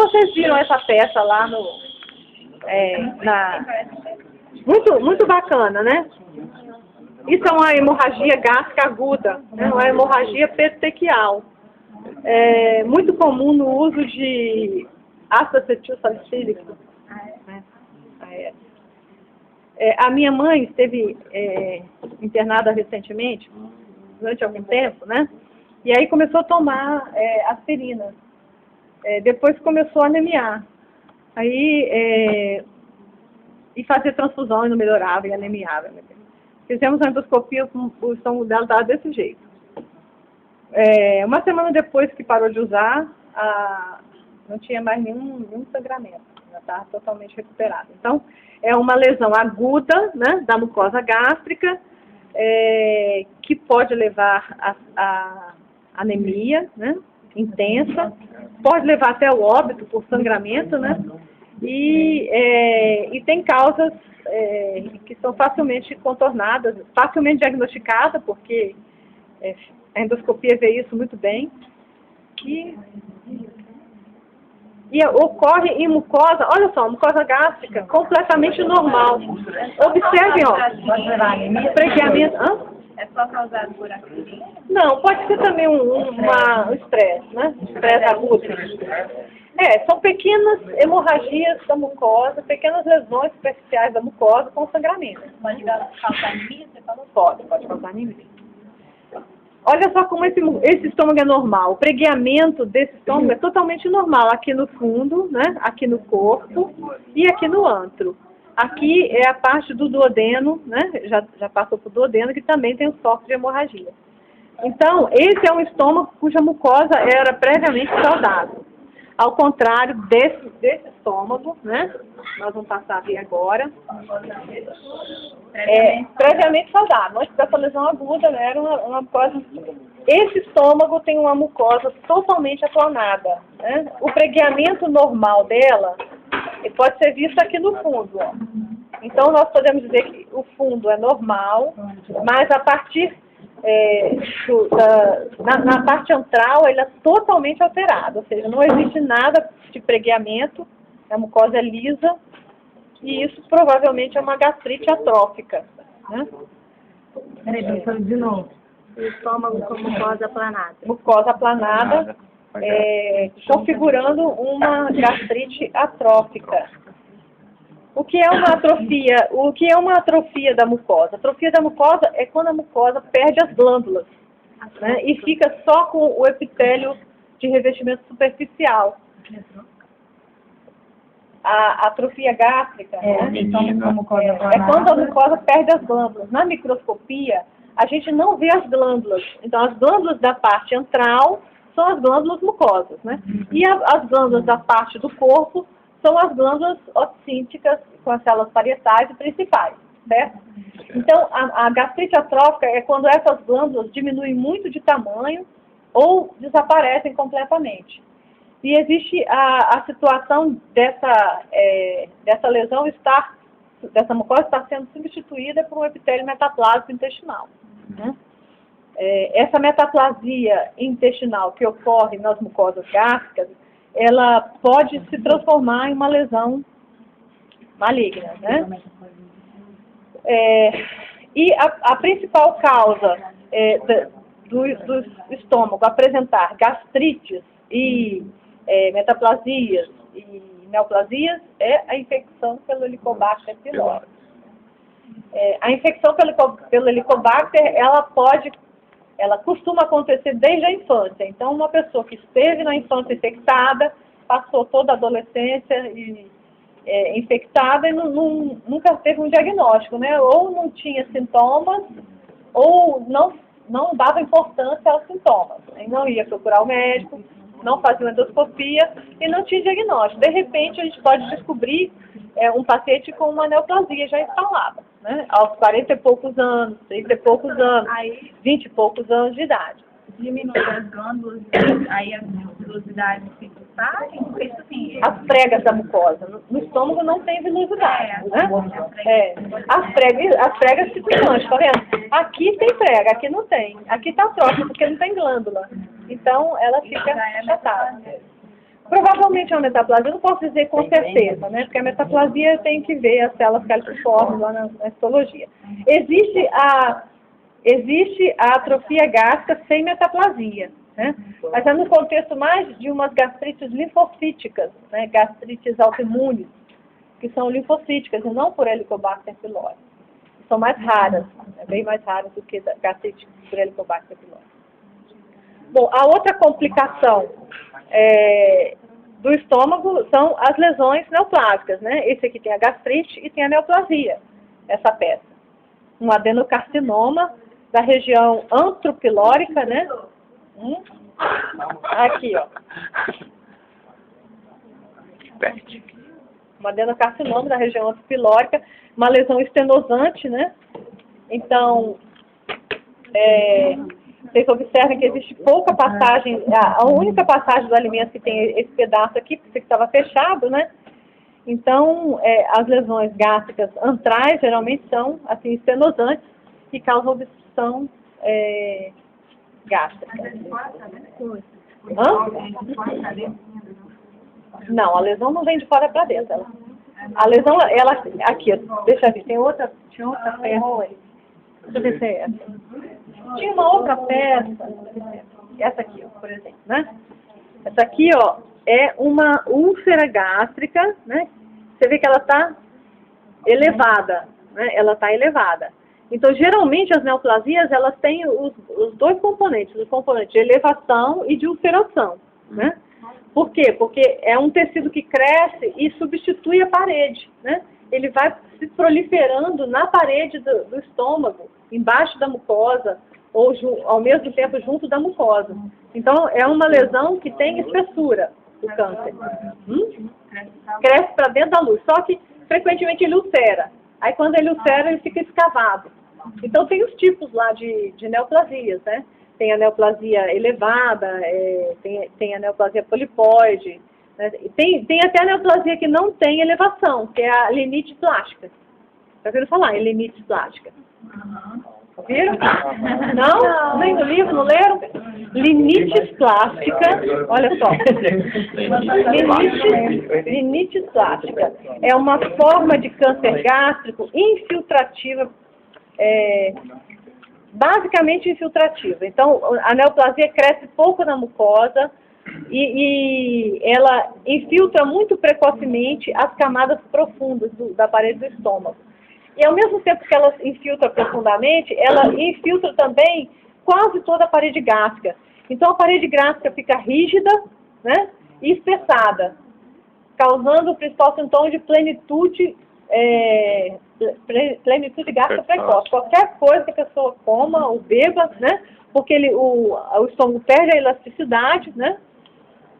vocês viram essa peça lá no... Muito bacana, né? Isso é uma hemorragia gástrica aguda, né? Uma hemorragia petequial. É muito comum no uso de ácido acetil salicílico. A minha mãe esteve internada recentemente, durante algum tempo, né? E aí começou a tomar aspirina. Depois começou a anemiar. Aí, e fazer transfusão e não melhorava, e anemiava. Fizemos uma endoscopia, o estômago dela estava desse jeito. Uma semana depois que parou de usar, não tinha mais nenhum sangramento. Já estava totalmente recuperada. Então, é uma lesão aguda, né, da mucosa gástrica, que pode levar a anemia, né, intensa, pode levar até o óbito por sangramento, né, e tem causas que são facilmente contornadas, facilmente diagnosticadas, porque a endoscopia vê isso muito bem, e ocorre em mucosa, olha só, mucosa gástrica completamente normal. Observem, ó, pregueamento. É só causado por aspirina? Não, pode ser também um estresse, né? Estresse agudo. São pequenas hemorragias da mucosa, pequenas lesões superficiais da mucosa com sangramento. Pode causar anemia? Você falou? Pode causar anemia. Olha só como esse estômago é normal. O pregueamento desse estômago é totalmente normal. Aqui no fundo, né? Aqui no corpo e aqui no antro. Aqui é a parte do duodeno, né? Já passou para o duodeno, que também tem o sofre de hemorragia. Então, esse é um estômago cuja mucosa era previamente saudável. Ao contrário desse estômago, né? Nós vamos passar aqui agora. Previamente saudável. Antes dessa lesão aguda, né, era uma mucosa. Esse estômago tem uma mucosa totalmente aplanada, né? O pregueamento normal dela pode ser visto aqui no fundo, ó. Então, nós podemos dizer que o fundo é normal, mas a partir na parte antral, ele é totalmente alterado, ou seja, não existe nada de pregueamento, a mucosa é lisa, e isso provavelmente é uma gastrite atrófica, né? Peraí, de novo. O estômago com mucosa aplanada. Mucosa aplanada, configurando uma gastrite atrófica. O que é uma atrofia? O que é uma atrofia da mucosa? A atrofia da mucosa é quando a mucosa perde as glândulas, né, e fica só com o epitélio de revestimento superficial. A atrofia gástrica é quando a mucosa perde as glândulas. Na microscopia, a gente não vê as glândulas. Então, as glândulas da parte antral são as glândulas mucosas, né? E as glândulas da parte do corpo são as glândulas oxínticas com as células parietais e principais, certo? Então, a gastrite atrófica é quando essas glândulas diminuem muito de tamanho ou desaparecem completamente. E existe a situação dessa lesão dessa mucosa estar sendo substituída por um epitélio metaplásico intestinal, né? Essa metaplasia intestinal que ocorre nas mucosas gástricas, ela pode se transformar em uma lesão maligna, né? E a principal causa do estômago apresentar gastrites e metaplasias e neoplasias é a infecção pelo Helicobacter pylori. A infecção pelo Helicobacter, ela costuma acontecer desde a infância. Então, uma pessoa que esteve na infância infectada, passou toda a adolescência infectada e nunca teve um diagnóstico, né? Ou não tinha sintomas, ou não dava importância aos sintomas. Não ia procurar o médico, não fazia uma endoscopia e não tinha diagnóstico. De repente, a gente pode descobrir um paciente com uma neoplasia já instalada, né? Aos 40 e poucos anos, 30 e poucos anos, 20 e poucos anos de idade. Diminui as glândulas, aí as vilosidades se saem, porque isso assim... As pregas da mucosa. No estômago não tem vilosidade, né? As pregas se desmancham, tá vendo? Aqui tem prega, aqui não tem. Aqui tá atrófica, porque não tem glândula. Então, ela fica achatada. Provavelmente é uma metaplasia, eu não posso dizer com certeza, né? Porque a metaplasia tem que ver as células caliciformes lá na histologia. Existe a atrofia gástrica sem metaplasia, né? Mas é no contexto mais de umas gastrites linfocíticas, né? Gastrites autoimunes, que são linfocíticas e não por Helicobacter pylori. São mais raras, bem mais raras do que gastrite por Helicobacter pylori. Bom, a outra complicação do estômago são as lesões neoplásicas, né? Esse aqui tem a gastrite e tem a neoplasia, essa peça. Um adenocarcinoma da região antropilórica, né? Aqui, ó. Um adenocarcinoma da região antropilórica, uma lesão estenosante, né? Então, vocês observam que existe pouca passagem, a única passagem do alimento que tem esse pedaço aqui, porque estava fechado, né? Então, as lesões gástricas antrais geralmente são, assim, estenosantes e causam obstrução gástrica. Não, a lesão não vem de fora para dentro. A lesão, ela, aqui, deixa eu ver, tinha outra peça. Deixa eu ver se é essa. Tinha uma outra peça, essa aqui, ó, por exemplo, né? Essa aqui, ó, é uma úlcera gástrica, né? Você vê que ela está elevada, né? Ela está elevada. Então, geralmente, as neoplasias, elas têm os dois componentes, o componente de elevação e de ulceração, né? Por quê? Porque é um tecido que cresce e substitui a parede, né? Ele vai se proliferando na parede do estômago, embaixo da mucosa, ou ao mesmo tempo junto da mucosa. Então, é uma lesão que tem espessura, o câncer. Cresce para dentro da luz, só que frequentemente ele ulcera. Aí quando ele ulcera, ele fica escavado. Então, tem os tipos lá de neoplasias, né? Tem a neoplasia elevada, tem a neoplasia polipoide, né? Tem até a neoplasia que não tem elevação, que é a limite plástica. Já ouviram falar em limite plástica? Viram? Não? Nem no livro, não leram? Limites plástica, olha só. Limites plástica é uma forma de câncer gástrico infiltrativa, basicamente infiltrativa. Então, a neoplasia cresce pouco na mucosa e ela infiltra muito precocemente as camadas profundas da parede do estômago. E ao mesmo tempo que ela infiltra profundamente, ela infiltra também quase toda a parede gástrica. Então a parede gástrica fica rígida, né, e espessada, causando o principal sintoma de plenitude gástrica precoce. Qualquer coisa que a pessoa coma ou beba, né, porque o estômago perde a elasticidade, né,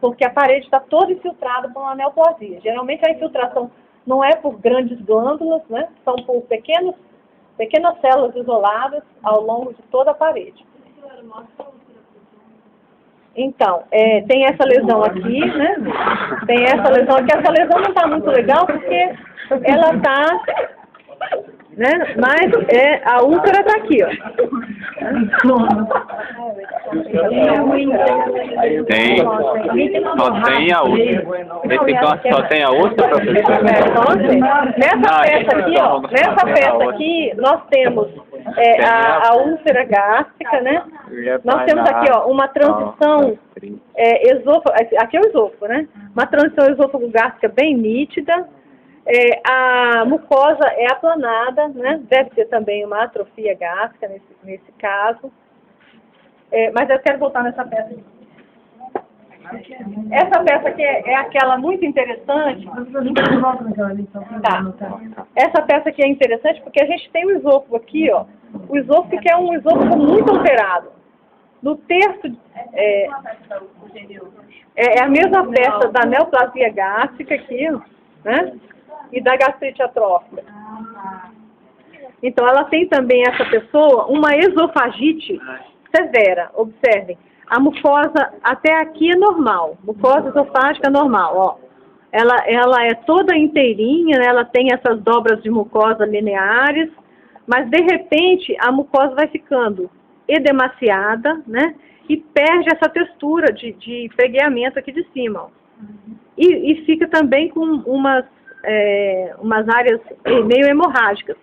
porque a parede está toda infiltrada por uma neoplasia. Geralmente a infiltração não é por grandes glândulas, né? São por pequenas células isoladas ao longo de toda a parede. Então, tem essa lesão aqui, né? Tem essa lesão aqui. Essa lesão não está muito legal porque ela está, né? Mas a úlcera está aqui, ó. Só tem a úlcera. Só tem a úlcera, professor? Nessa peça aqui, nós temos a úlcera gástrica, né? Nós temos aqui, ó, uma transição aqui é o esôfago, né? Uma transição esôfago-gástrica bem nítida. A mucosa é aplanada, né? Deve ter também uma atrofia gástrica nesse caso. Mas eu quero voltar nessa peça aqui. Essa peça aqui é aquela muito interessante. Tá. Essa peça aqui é interessante porque a gente tem o esôfago aqui, ó. O esôfago que é um esôfago muito alterado. No terço é a mesma peça da neoplasia gástrica aqui, né? E da gastrite atrófica. Então, ela tem também, essa pessoa, uma esofagite severa. Observem, a mucosa até aqui é normal, mucosa esofágica normal, ó. Ela é toda inteirinha, né? Ela tem essas dobras de mucosa lineares, mas, de repente, a mucosa vai ficando edemaciada, né? E perde essa textura de pregueamento aqui de cima, ó. E fica também com umas áreas meio hemorrágicas.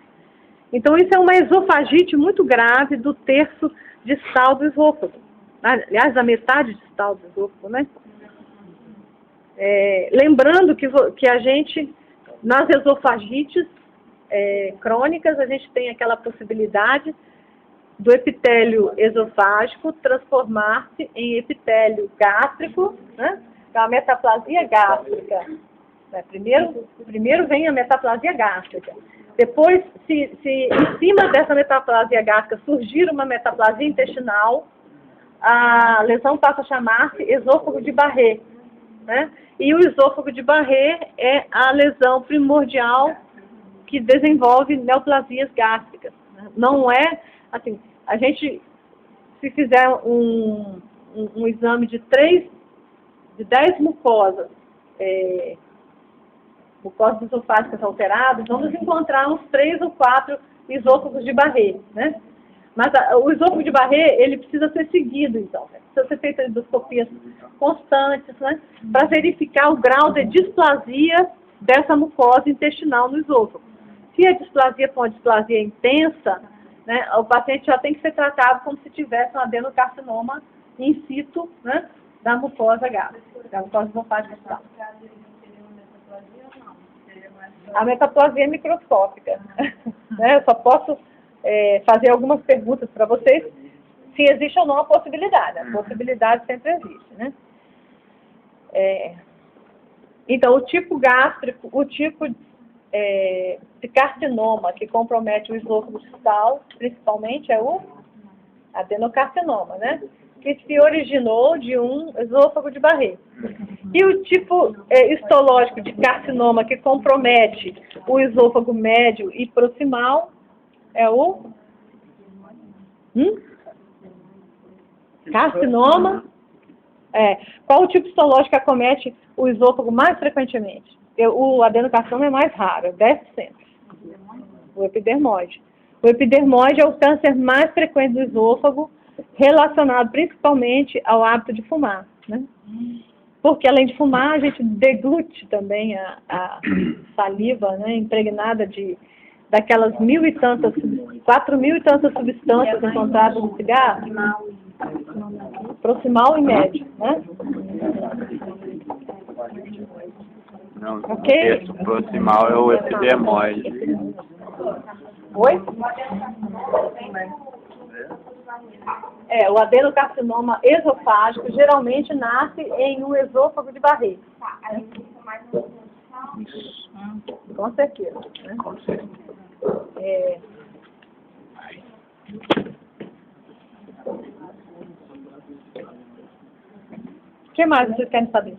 Então, isso é uma esofagite muito grave do terço distal do esôfago. Aliás, da metade distal do esôfago, né? Lembrando que a gente, nas esofagites crônicas, a gente tem aquela possibilidade do epitélio esofágico transformar-se em epitélio gástrico, né? Então, a metaplasia gástrica. Né? Primeiro vem a metaplasia gástrica. Depois, se em cima dessa metaplasia gástrica surgir uma metaplasia intestinal, a lesão passa a chamar-se esôfago de Barré, né? E o esôfago de Barré é a lesão primordial que desenvolve neoplasias gástricas. Né? Não é, assim, a gente, se fizer um exame de 10 mucosas, mucosas esofágicas alteradas, vamos encontrar uns 3 ou 4 esôfagos de Barré, né? Mas o esôfago de Barré, ele precisa ser seguido, então. Precisa ser feita endoscopias constantes, né? Para verificar o grau de displasia dessa mucosa intestinal no esôfago. Se a displasia for uma displasia intensa, né, o paciente já tem que ser tratado como se tivesse um adenocarcinoma in situ, né, da mucosa gástrica, da mucosa esofágica distal. A metaplasia é microscópica. Né? Eu só posso fazer algumas perguntas para vocês se existe ou não a possibilidade. A possibilidade sempre existe. Né? Então, o tipo gástrico, o tipo de carcinoma que compromete o esôfago distal, principalmente, é o adenocarcinoma, né? Que se originou de um esôfago de Barré. E o tipo histológico de carcinoma que compromete o esôfago médio e proximal é o carcinoma. Qual o tipo histológico que acomete o esôfago mais frequentemente? O adenocarcinoma é mais raro, 10%. O epidermoide. O epidermoide é o câncer mais frequente do esôfago, relacionado principalmente ao hábito de fumar, né? Porque além de fumar, a gente deglute também a saliva, né, impregnada daquelas 1.000 e tantas, 4.000 e tantas substâncias encontradas no cigarro, proximal e médio, né? Não, Ok? o proximal é o epidermoide. Oi? O adenocarcinoma esofágico geralmente nasce em um esôfago de Barré. Isso. Com certeza. Né? Com certeza. O que mais vocês querem saber?